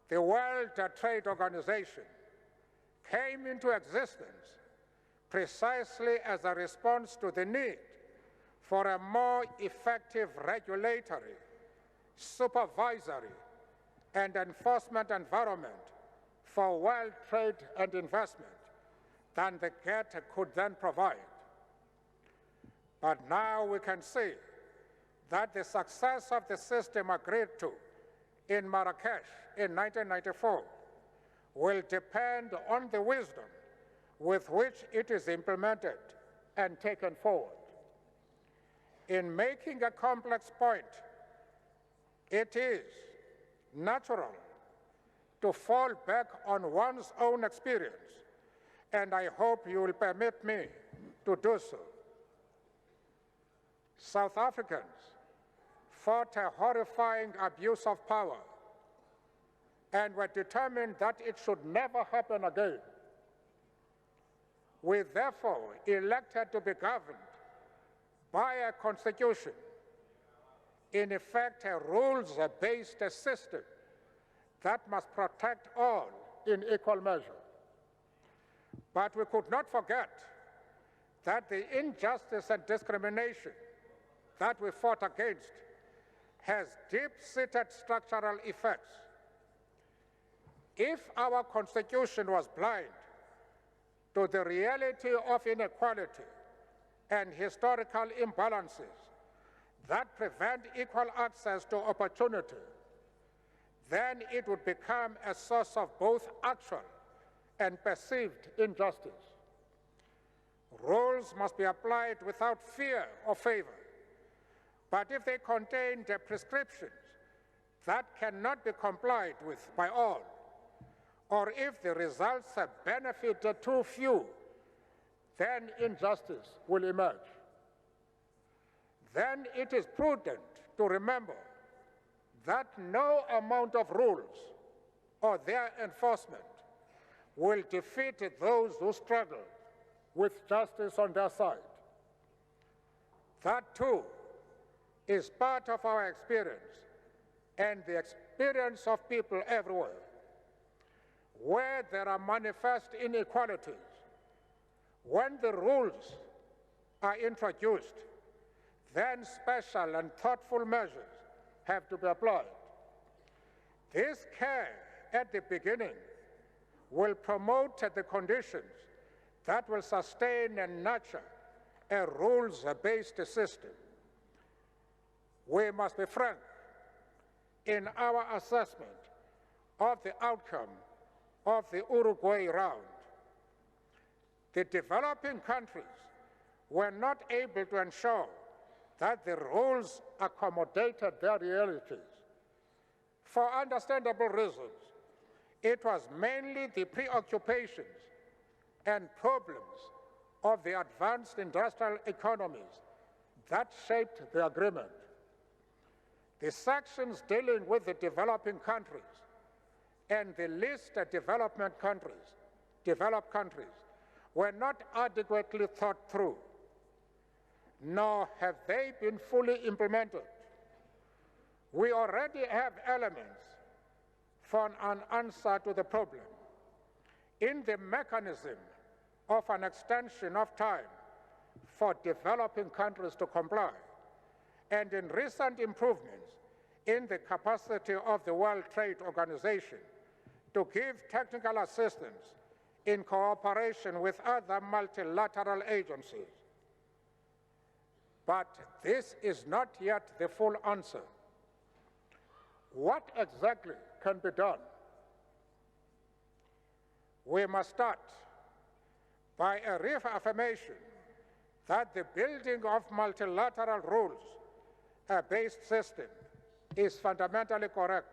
The World Trade Organization came into existence precisely as a response to the need for a more effective regulatory, supervisory, and enforcement environment for world trade and investment than the GATT could then provide. But now we can see that the success of the system agreed to in Marrakesh in 1994 will depend on the wisdom with which it is implemented and taken forward. In making a complex point, it is natural to fall back on one's own experience, and I hope you will permit me to do so. South Africans fought a horrifying abuse of power and were determined that it should never happen again. We therefore elected to be governed by a constitution, in effect a rules-based system that must protect all in equal measure. But we could not forget that the injustice and discrimination that we fought against has deep-seated structural effects. If our Constitution was blind to the reality of inequality and historical imbalances that prevent equal access to opportunity, then it would become a source of both actual and perceived injustice. Rules must be applied without fear or favor, but if they contain the prescriptions that cannot be complied with by all, or if the results benefit too few, then injustice will emerge. Then it is prudent to remember that no amount of rules or their enforcement will defeat those who struggle with justice on their side. That too is part of our experience and the experience of people everywhere. Where there are manifest inequalities, when the rules are introduced, then special and thoughtful measures have to be applied. This care at the beginning will promote the conditions that will sustain and nurture a rules-based system. We must be frank in our assessment of the outcome of the Uruguay round. The developing countries were not able to ensure that the rules accommodated their realities. For understandable reasons, it was mainly the preoccupations and problems of the advanced industrial economies that shaped the agreement. The sections dealing with the developing countries and the least developed countries, were not adequately thought through, nor have they been fully implemented. We already have elements for an answer to the problem in the mechanism of an extension of time for developing countries to comply, and in recent improvements in the capacity of the World Trade Organization to give technical assistance in cooperation with other multilateral agencies. But this is not yet the full answer. What exactly can be done? We must start by a reaffirmation that the building of multilateral rules-based system is fundamentally correct.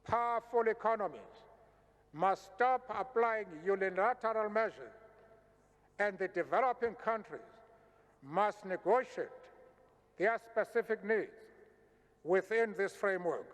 Powerful economies must stop applying unilateral measures, and the developing countries must negotiate their specific needs within this framework.